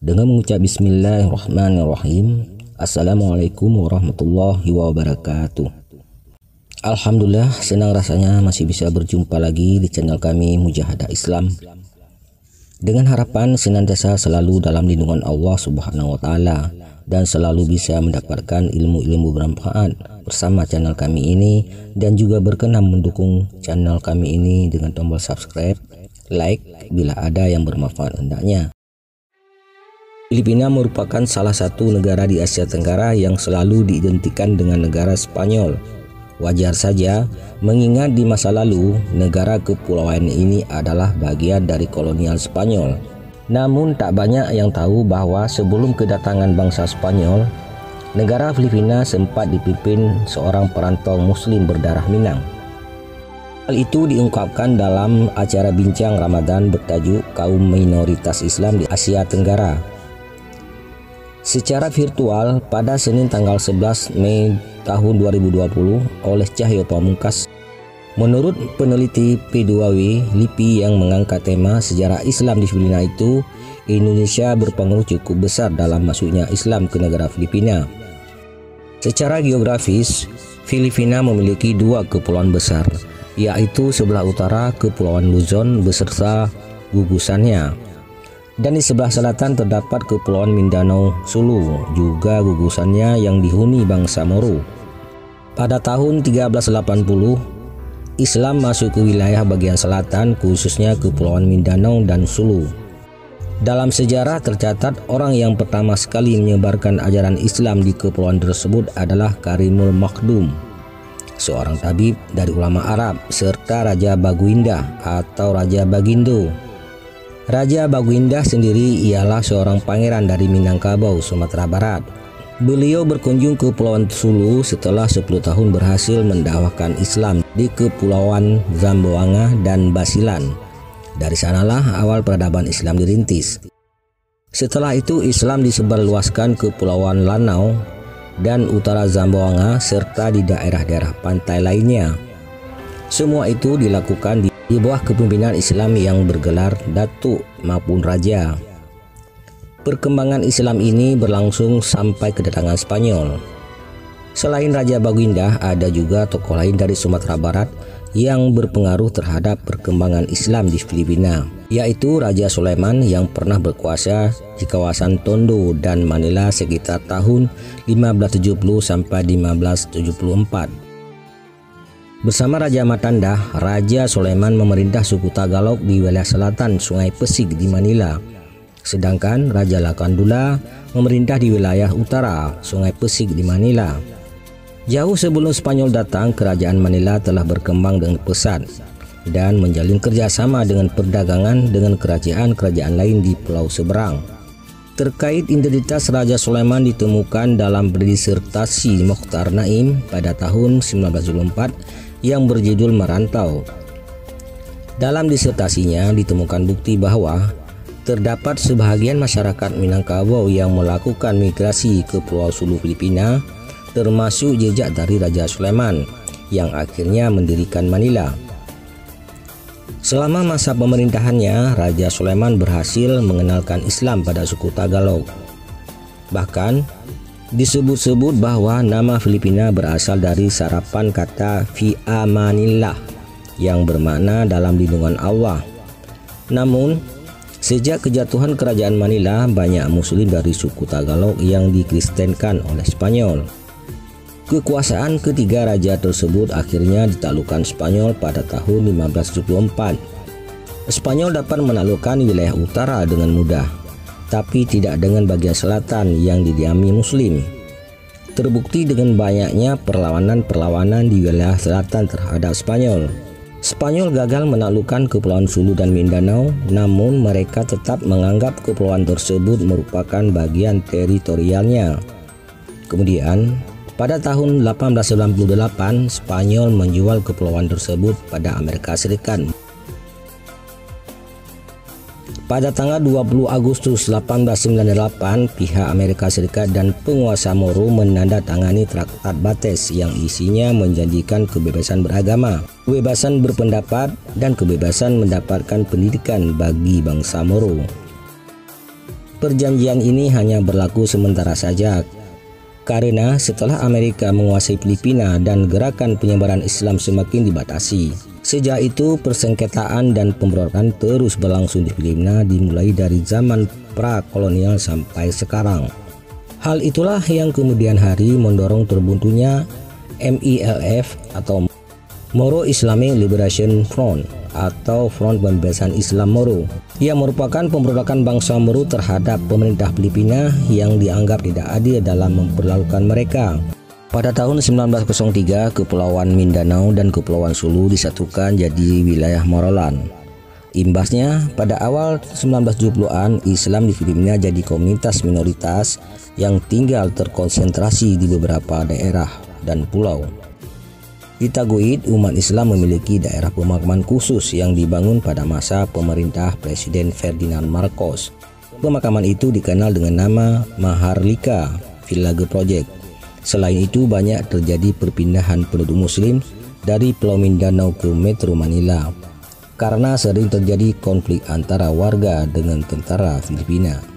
dengan mengucap Bismillahirrahmanirrahim. Assalamualaikum warahmatullahi wabarakatuh. Alhamdulillah, senang rasanya masih bisa berjumpa lagi di channel kami Mujahadah Islam. Dengan harapan senantiasa selalu dalam lindungan Allah Subhanahu wa taala dan selalu bisa mendapatkan ilmu-ilmu bermanfaat bersama channel kami ini, dan juga berkenan mendukung channel kami ini dengan tombol subscribe, like bila ada yang bermanfaat hendaknya. Filipina merupakan salah satu negara di Asia Tenggara yang selalu diidentikan dengan negara Spanyol. Wajar saja mengingat di masa lalu negara kepulauan ini adalah bagian dari kolonial Spanyol. Namun tak banyak yang tahu bahwa sebelum kedatangan bangsa Spanyol, negara Filipina sempat dipimpin seorang perantau muslim berdarah Minang. Hal itu diungkapkan dalam acara bincang Ramadan bertajuk Kaum Minoritas Islam di Asia Tenggara secara virtual pada Senin tanggal 11 Mei tahun 2020 oleh Cahyo Pamungkas. Menurut peneliti P2W LIPI yang mengangkat tema sejarah Islam di Filipina itu, Indonesia berpengaruh cukup besar dalam masuknya Islam ke negara Filipina. Secara geografis, Filipina memiliki dua kepulauan besar, yaitu sebelah utara Kepulauan Luzon beserta gugusannya, dan di sebelah selatan terdapat Kepulauan Mindanao Sulu, juga gugusannya yang dihuni bangsa Moro. Pada tahun 1380, Islam masuk ke wilayah bagian selatan, khususnya Kepulauan Mindanao dan Sulu. Dalam sejarah tercatat orang yang pertama sekali menyebarkan ajaran Islam di kepulauan tersebut adalah Karimul Makhdum, seorang tabib dari ulama Arab, serta Raja Baguindah atau Raja Bagindo. Raja Baguindah sendiri ialah seorang pangeran dari Minangkabau, Sumatera Barat. Beliau berkunjung ke Pulau Sulu setelah 10 tahun berhasil mendakwahkan Islam di Kepulauan Zamboanga dan Basilan. Dari sanalah awal peradaban Islam dirintis. Setelah itu Islam disebarluaskan ke Kepulauan Lanao dan utara Zamboanga serta di daerah-daerah pantai lainnya. Semua itu dilakukan di bawah kepemimpinan Islam yang bergelar Datuk maupun Raja. Perkembangan Islam ini berlangsung sampai kedatangan Spanyol. Selain Raja Baguindah, ada juga tokoh lain dari Sumatera Barat yang berpengaruh terhadap perkembangan Islam di Filipina, yaitu Raja Sulaiman yang pernah berkuasa di kawasan Tondo dan Manila sekitar tahun 1570 sampai 1574. Bersama Raja Matanda, Raja Sulaiman memerintah suku Tagalog di wilayah selatan Sungai Pesig di Manila. Sedangkan Raja Lakandula memerintah di wilayah utara Sungai Pesig di Manila. Jauh sebelum Spanyol datang, kerajaan Manila telah berkembang dengan pesat dan menjalin kerjasama dengan perdagangan dengan kerajaan-kerajaan lain di pulau seberang. Terkait identitas Raja Sulaiman ditemukan dalam disertasi Mokhtar Naim pada tahun 1924 yang berjudul Merantau. Dalam disertasinya ditemukan bukti bahwa terdapat sebahagian masyarakat Minangkabau yang melakukan migrasi ke Pulau Sulu Filipina, termasuk jejak dari Raja Sulaiman yang akhirnya mendirikan Manila. Selama masa pemerintahannya, Raja Sulaiman berhasil mengenalkan Islam pada suku Tagalog. Bahkan disebut-sebut bahwa nama Filipina berasal dari sarapan kata fi amanillah yang bermakna dalam lindungan Allah. Namun, sejak kejatuhan kerajaan Manila, banyak muslim dari suku Tagalog yang dikristenkan oleh Spanyol. Kekuasaan ketiga raja tersebut akhirnya ditaklukkan Spanyol pada tahun 1574. Spanyol dapat menaklukkan wilayah utara dengan mudah, tapi tidak dengan bagian selatan yang didiami muslim. Terbukti dengan banyaknya perlawanan-perlawanan di wilayah selatan terhadap Spanyol. Spanyol gagal menaklukkan Kepulauan Sulu dan Mindanao, namun mereka tetap menganggap kepulauan tersebut merupakan bagian teritorialnya. Kemudian, pada tahun 1898, Spanyol menjual kepulauan tersebut pada Amerika Serikat. Pada tanggal 20 Agustus 1898, pihak Amerika Serikat dan penguasa Moro menandatangani Traktat Bates yang isinya menjanjikan kebebasan beragama, kebebasan berpendapat, dan kebebasan mendapatkan pendidikan bagi bangsa Moro. Perjanjian ini hanya berlaku sementara saja, karena setelah Amerika menguasai Filipina dan gerakan penyebaran Islam semakin dibatasi. Sejak itu persengketaan dan pemberontakan terus berlangsung di Filipina dimulai dari zaman pra-kolonial sampai sekarang. Hal itulah yang kemudian hari mendorong terbuntunya MILF atau Moro Islamic Liberation Front atau Front Pembebasan Islam Moro, yang merupakan pemberontakan bangsa Moro terhadap pemerintah Filipina yang dianggap tidak adil dalam memperlakukan mereka. Pada tahun 1903, Kepulauan Mindanao dan Kepulauan Sulu disatukan jadi wilayah Moroland. Imbasnya, pada awal 1970-an, Islam di Filipina jadi komunitas minoritas yang tinggal terkonsentrasi di beberapa daerah dan pulau. Di Taguig, umat Islam memiliki daerah pemakaman khusus yang dibangun pada masa pemerintah Presiden Ferdinand Marcos. Pemakaman itu dikenal dengan nama Maharlika Village Project. Selain itu, banyak terjadi perpindahan penduduk Muslim dari Pulau Mindanao ke Metro Manila karena sering terjadi konflik antara warga dengan tentara Filipina.